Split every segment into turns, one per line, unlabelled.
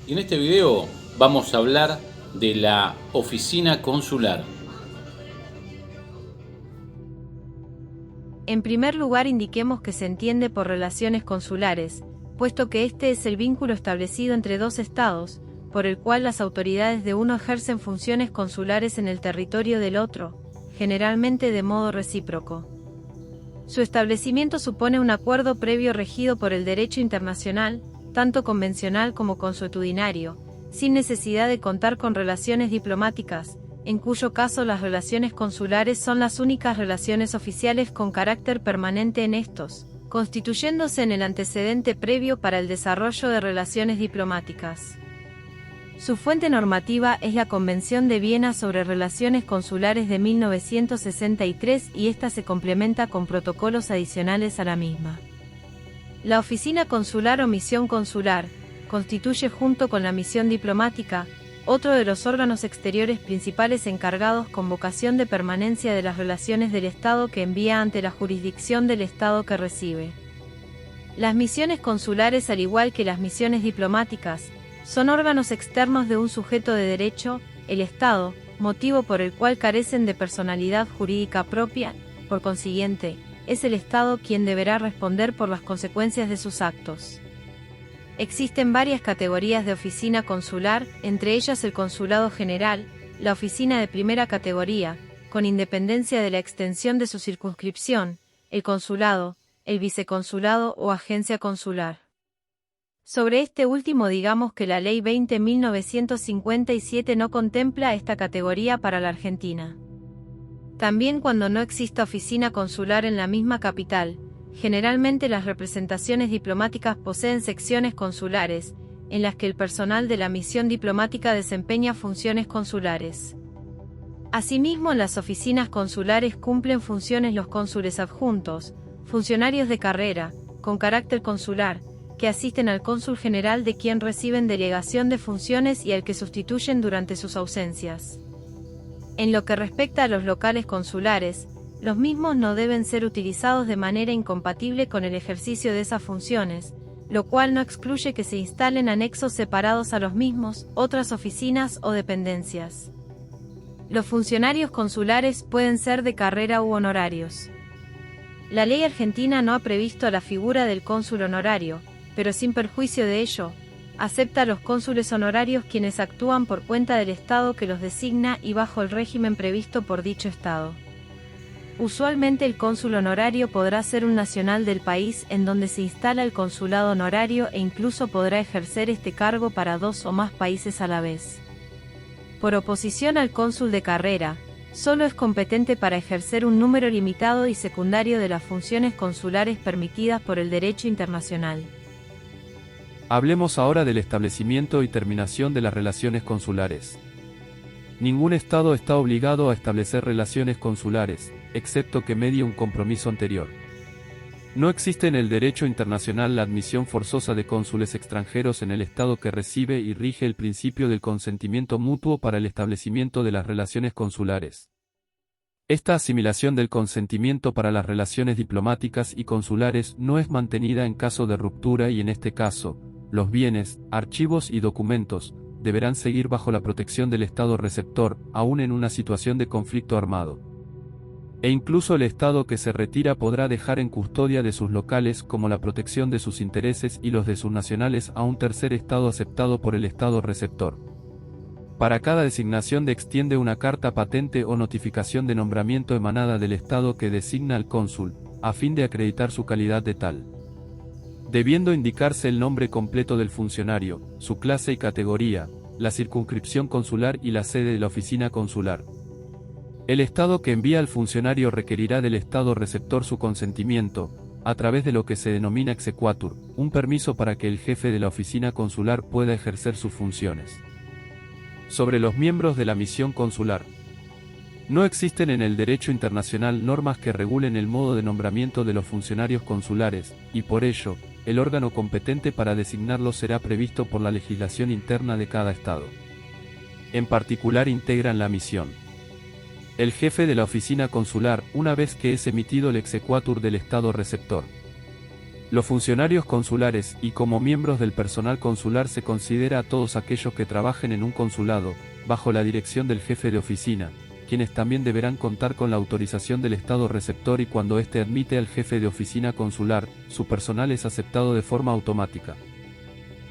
y en este video vamos a hablar de la oficina consular.
En primer lugar, indiquemos que se entiende por relaciones consulares, puesto que este es el vínculo establecido entre dos estados, por el cual las autoridades de uno ejercen funciones consulares en el territorio del otro, generalmente de modo recíproco. Su establecimiento supone un acuerdo previo regido por el derecho internacional, tanto convencional como consuetudinario, sin necesidad de contar con relaciones diplomáticas, en cuyo caso las relaciones consulares son las únicas relaciones oficiales con carácter permanente en estos, constituyéndose en el antecedente previo para el desarrollo de relaciones diplomáticas. Su fuente normativa es la Convención de Viena sobre Relaciones Consulares de 1963 y esta se complementa con protocolos adicionales a la misma. La oficina consular o misión consular constituye junto con la misión diplomática otro de los órganos exteriores principales encargados con vocación de permanencia de las relaciones del Estado que envía ante la jurisdicción del Estado que recibe. Las misiones consulares, al igual que las misiones diplomáticas, son órganos externos de un sujeto de derecho, el Estado, motivo por el cual carecen de personalidad jurídica propia. Por consiguiente, es el Estado quien deberá responder por las consecuencias de sus actos. Existen varias categorías de oficina consular, entre ellas el consulado general, la oficina de primera categoría, con independencia de la extensión de su circunscripción, el consulado, el viceconsulado o agencia consular. Sobre este último digamos que la Ley 20.957 no contempla esta categoría para la Argentina. También cuando no exista oficina consular en la misma capital, generalmente las representaciones diplomáticas poseen secciones consulares, en las que el personal de la misión diplomática desempeña funciones consulares. Asimismo, en las oficinas consulares cumplen funciones los cónsules adjuntos, funcionarios de carrera, con carácter consular, que asisten al cónsul general de quien reciben delegación de funciones y al que sustituyen durante sus ausencias. En lo que respecta a los locales consulares, los mismos no deben ser utilizados de manera incompatible con el ejercicio de esas funciones, lo cual no excluye que se instalen anexos separados a los mismos, otras oficinas o dependencias. Los funcionarios consulares pueden ser de carrera u honorarios. La ley argentina no ha previsto la figura del cónsul honorario, pero sin perjuicio de ello, acepta a los cónsules honorarios quienes actúan por cuenta del Estado que los designa y bajo el régimen previsto por dicho Estado. Usualmente el cónsul honorario podrá ser un nacional del país en donde se instala el consulado honorario e incluso podrá ejercer este cargo para 2 o más países a la vez. Por oposición al cónsul de carrera, solo es competente para ejercer un número limitado y secundario de las funciones consulares permitidas por el derecho internacional.
Hablemos ahora del establecimiento y terminación de las relaciones consulares. Ningún Estado está obligado a establecer relaciones consulares, excepto que medie un compromiso anterior. No existe en el derecho internacional la admisión forzosa de cónsules extranjeros en el Estado que recibe y rige el principio del consentimiento mutuo para el establecimiento de las relaciones consulares. Esta asimilación del consentimiento para las relaciones diplomáticas y consulares no es mantenida en caso de ruptura y en este caso, los bienes, archivos y documentos deberán seguir bajo la protección del Estado receptor, aún en una situación de conflicto armado. E incluso el Estado que se retira podrá dejar en custodia de sus locales como la protección de sus intereses y los de sus nacionales a un tercer Estado aceptado por el Estado receptor. Para cada designación extiende una carta patente o notificación de nombramiento emanada del Estado que designa al cónsul, a fin de acreditar su calidad de tal. Debiendo indicarse el nombre completo del funcionario, su clase y categoría, la circunscripción consular y la sede de la oficina consular. El Estado que envía al funcionario requerirá del Estado receptor su consentimiento, a través de lo que se denomina exequatur, un permiso para que el jefe de la oficina consular pueda ejercer sus funciones. Sobre los miembros de la misión consular. No existen en el derecho internacional normas que regulen el modo de nombramiento de los funcionarios consulares, y por ello, el órgano competente para designarlos será previsto por la legislación interna de cada Estado. En particular integran la misión el jefe de la oficina consular, una vez que es emitido el exequatur del Estado receptor. Los funcionarios consulares y como miembros del personal consular se considera a todos aquellos que trabajen en un consulado, bajo la dirección del jefe de oficina, quienes también deberán contar con la autorización del Estado receptor y cuando éste admite al jefe de oficina consular, su personal es aceptado de forma automática.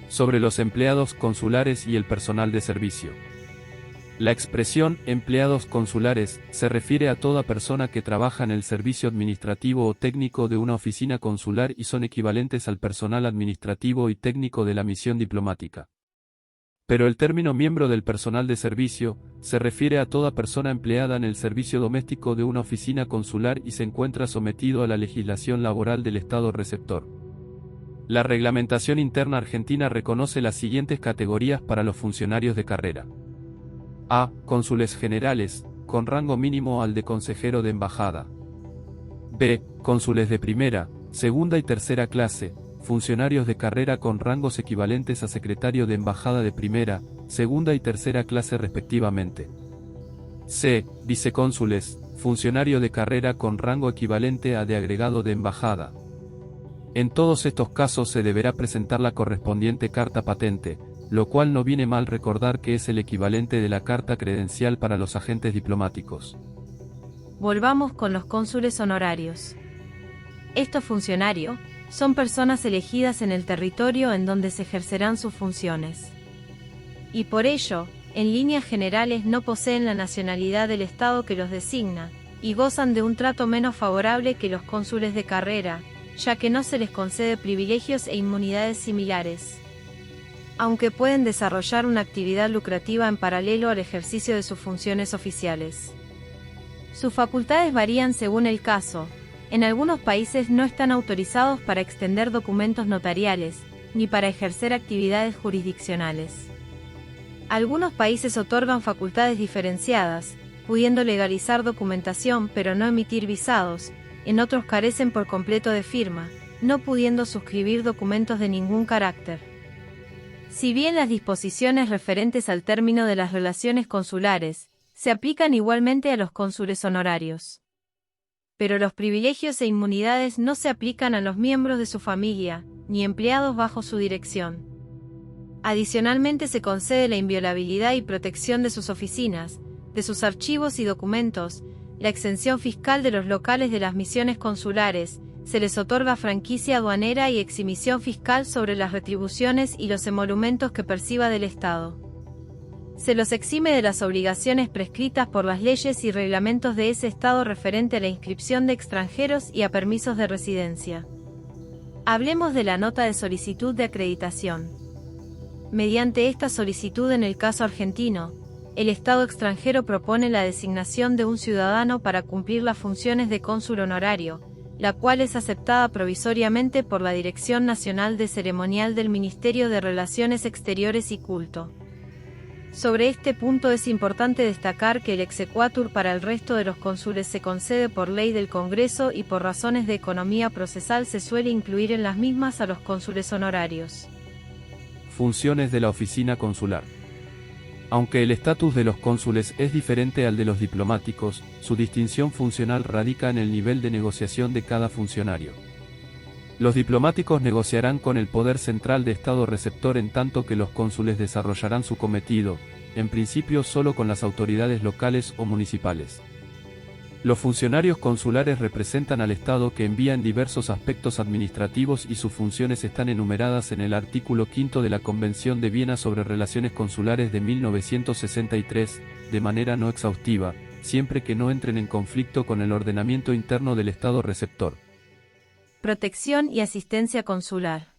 Sobre los empleados consulares y el personal de servicio. La expresión empleados consulares se refiere a toda persona que trabaja en el servicio administrativo o técnico de una oficina consular y son equivalentes al personal administrativo y técnico de la misión diplomática. Pero el término miembro del personal de servicio se refiere a toda persona empleada en el servicio doméstico de una oficina consular y se encuentra sometido a la legislación laboral del Estado receptor. La reglamentación interna argentina reconoce las siguientes categorías para los funcionarios de carrera. A. Cónsules generales, con rango mínimo al de consejero de embajada. B. Cónsules de primera, segunda y tercera clase, funcionarios de carrera con rangos equivalentes a secretario de embajada de primera, segunda y tercera clase respectivamente. C. Vicecónsules, funcionario de carrera con rango equivalente a de agregado de embajada. En todos estos casos se deberá presentar la correspondiente carta patente, lo cual no viene mal recordar que es el equivalente de la carta credencial para los agentes diplomáticos.
Volvamos con los cónsules honorarios. Estos funcionarios son personas elegidas en el territorio en donde se ejercerán sus funciones. Y por ello, en líneas generales no poseen la nacionalidad del Estado que los designa, y gozan de un trato menos favorable que los cónsules de carrera, ya que no se les concede privilegios e inmunidades similares. Aunque pueden desarrollar una actividad lucrativa en paralelo al ejercicio de sus funciones oficiales. Sus facultades varían según el caso. En algunos países no están autorizados para extender documentos notariales, ni para ejercer actividades jurisdiccionales. Algunos países otorgan facultades diferenciadas, pudiendo legalizar documentación pero no emitir visados, en otros carecen por completo de firma, no pudiendo suscribir documentos de ningún carácter. Si bien las disposiciones referentes al término de las relaciones consulares se aplican igualmente a los cónsules honorarios, pero los privilegios e inmunidades no se aplican a los miembros de su familia, ni empleados bajo su dirección. Adicionalmente se concede la inviolabilidad y protección de sus oficinas, de sus archivos y documentos, la exención fiscal de los locales de las misiones consulares, se les otorga franquicia aduanera y exhibición fiscal sobre las retribuciones y los emolumentos que perciba del Estado. Se los exime de las obligaciones prescritas por las leyes y reglamentos de ese Estado referente a la inscripción de extranjeros y a permisos de residencia. Hablemos de la nota de solicitud de acreditación. Mediante esta solicitud en el caso argentino, el Estado extranjero propone la designación de un ciudadano para cumplir las funciones de cónsul honorario, la cual es aceptada provisoriamente por la Dirección Nacional de Ceremonial del Ministerio de Relaciones Exteriores y Culto. Sobre este punto es importante destacar que el exequatur para el resto de los cónsules se concede por ley del Congreso y por razones de economía procesal se suele incluir en las mismas a los cónsules honorarios.
Funciones de la oficina consular. Aunque el estatus de los cónsules es diferente al de los diplomáticos, su distinción funcional radica en el nivel de negociación de cada funcionario. Los diplomáticos negociarán con el poder central de Estado receptor en tanto que los cónsules desarrollarán su cometido, en principio solo con las autoridades locales o municipales. Los funcionarios consulares representan al Estado que envía en diversos aspectos administrativos y sus funciones están enumeradas en el artículo 5 de la Convención de Viena sobre Relaciones Consulares de 1963, de manera no exhaustiva, siempre que no entren en conflicto con el ordenamiento interno del Estado receptor.
Protección y asistencia consular.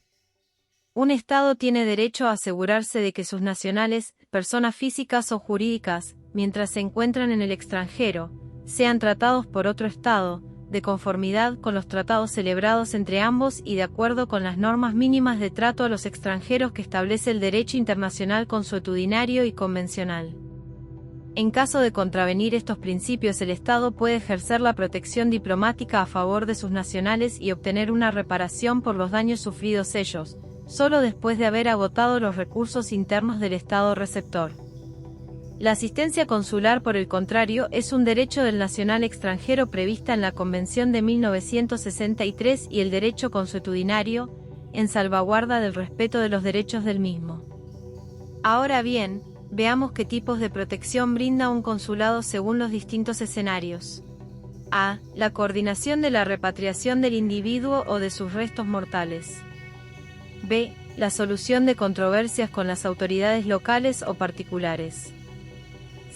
Un Estado tiene derecho a asegurarse de que sus nacionales, personas físicas o jurídicas, mientras se encuentran en el extranjero, sean tratados por otro Estado, de conformidad con los tratados celebrados entre ambos y de acuerdo con las normas mínimas de trato a los extranjeros que establece el derecho internacional consuetudinario y convencional. En caso de contravenir estos principios, el Estado puede ejercer la protección diplomática a favor de sus nacionales y obtener una reparación por los daños sufridos ellos, solo después de haber agotado los recursos internos del Estado receptor. La asistencia consular, por el contrario, es un derecho del nacional extranjero prevista en la Convención de 1963 y el derecho consuetudinario, en salvaguarda del respeto de los derechos del mismo. Ahora bien, veamos qué tipos de protección brinda un consulado según los distintos escenarios. A. La coordinación de la repatriación del individuo o de sus restos mortales. B. La solución de controversias con las autoridades locales o particulares.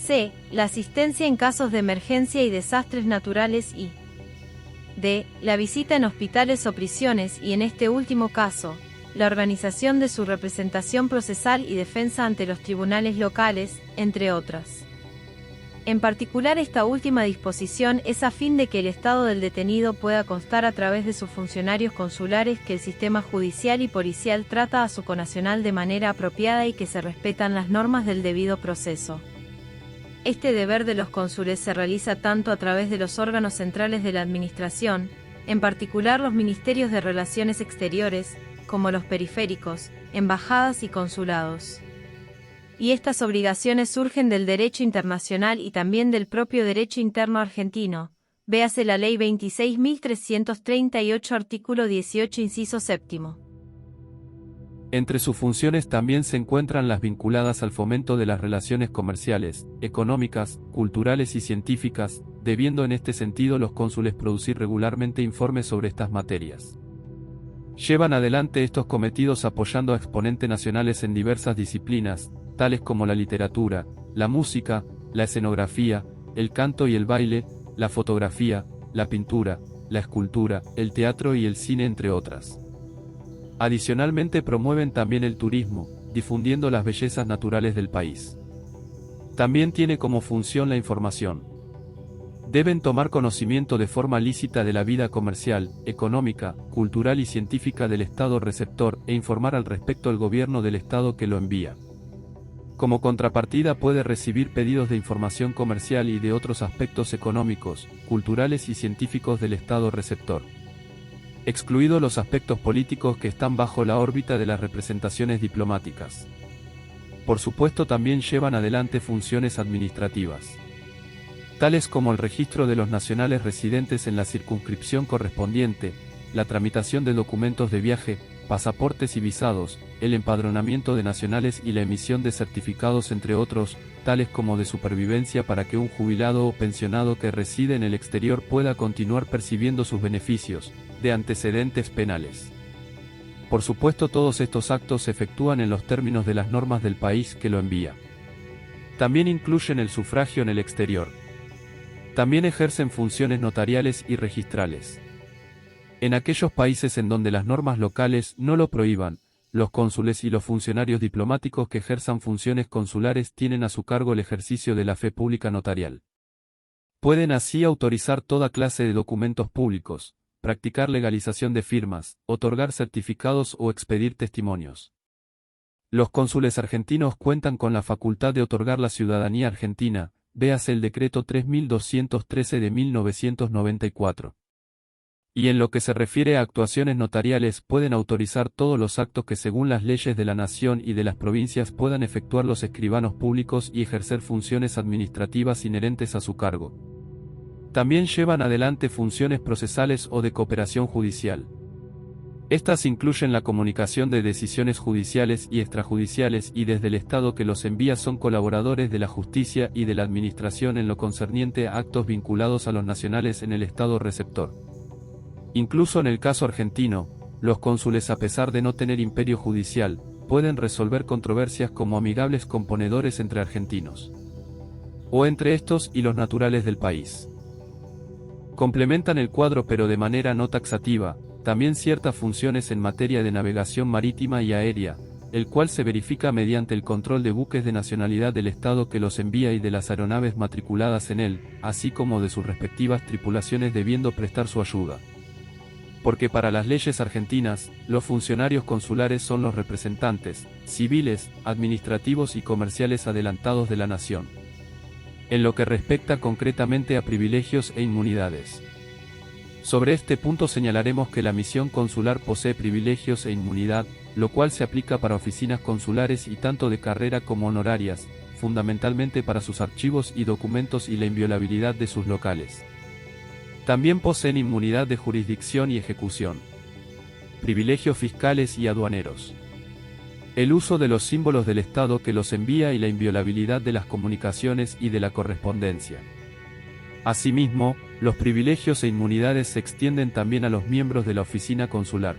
C. La asistencia en casos de emergencia y desastres naturales y D. La visita en hospitales o prisiones y, en este último caso, la organización de su representación procesal y defensa ante los tribunales locales, entre otras. En particular, esta última disposición es a fin de que el estado del detenido pueda constar a través de sus funcionarios consulares que el sistema judicial y policial trata a su connacional de manera apropiada y que se respetan las normas del debido proceso. Este deber de los cónsules se realiza tanto a través de los órganos centrales de la administración, en particular los ministerios de Relaciones Exteriores, como los periféricos, embajadas y consulados. Y estas obligaciones surgen del derecho internacional y también del propio derecho interno argentino. Véase la Ley 26.338, artículo 18, inciso séptimo.
Entre sus funciones también se encuentran las vinculadas al fomento de las relaciones comerciales, económicas, culturales y científicas, debiendo en este sentido los cónsules producir regularmente informes sobre estas materias. Llevan adelante estos cometidos apoyando a exponentes nacionales en diversas disciplinas, tales como la literatura, la música, la escenografía, el canto y el baile, la fotografía, la pintura, la escultura, el teatro y el cine, entre otras. Adicionalmente promueven también el turismo, difundiendo las bellezas naturales del país. También tiene como función la información. Deben tomar conocimiento de forma lícita de la vida comercial, económica, cultural y científica del Estado receptor e informar al respecto al gobierno del Estado que lo envía. Como contrapartida puede recibir pedidos de información comercial y de otros aspectos económicos, culturales y científicos del Estado receptor, excluidos los aspectos políticos que están bajo la órbita de las representaciones diplomáticas. Por supuesto, también llevan adelante funciones administrativas, tales como el registro de los nacionales residentes en la circunscripción correspondiente, la tramitación de documentos de viaje, pasaportes y visados, el empadronamiento de nacionales y la emisión de certificados, entre otros, tales como de supervivencia para que un jubilado o pensionado que reside en el exterior pueda continuar percibiendo sus beneficios, de antecedentes penales. Por supuesto, todos estos actos se efectúan en los términos de las normas del país que lo envía. También incluyen el sufragio en el exterior. También ejercen funciones notariales y registrales. En aquellos países en donde las normas locales no lo prohíban, los cónsules y los funcionarios diplomáticos que ejerzan funciones consulares tienen a su cargo el ejercicio de la fe pública notarial. Pueden así autorizar toda clase de documentos públicos, practicar legalización de firmas, otorgar certificados o expedir testimonios. Los cónsules argentinos cuentan con la facultad de otorgar la ciudadanía argentina, véase el decreto 3213 de 1994. Y en lo que se refiere a actuaciones notariales, pueden autorizar todos los actos que según las leyes de la nación y de las provincias puedan efectuar los escribanos públicos y ejercer funciones administrativas inherentes a su cargo. También llevan adelante funciones procesales o de cooperación judicial. Estas incluyen la comunicación de decisiones judiciales y extrajudiciales y desde el Estado que los envía son colaboradores de la justicia y de la administración en lo concerniente a actos vinculados a los nacionales en el Estado receptor. Incluso en el caso argentino, los cónsules, a pesar de no tener imperio judicial, pueden resolver controversias como amigables componedores entre argentinos, o entre estos y los naturales del país. Complementan el cuadro, pero de manera no taxativa, también ciertas funciones en materia de navegación marítima y aérea, el cual se verifica mediante el control de buques de nacionalidad del Estado que los envía y de las aeronaves matriculadas en él, así como de sus respectivas tripulaciones debiendo prestar su ayuda. Porque para las leyes argentinas, los funcionarios consulares son los representantes, civiles, administrativos y comerciales adelantados de la nación. En lo que respecta concretamente a privilegios e inmunidades. Sobre este punto señalaremos que la misión consular posee privilegios e inmunidad, lo cual se aplica para oficinas consulares y tanto de carrera como honorarias, fundamentalmente para sus archivos y documentos y la inviolabilidad de sus locales. También poseen inmunidad de jurisdicción y ejecución, privilegios fiscales y aduaneros, el uso de los símbolos del Estado que los envía y la inviolabilidad de las comunicaciones y de la correspondencia. Asimismo, los privilegios e inmunidades se extienden también a los miembros de la oficina consular.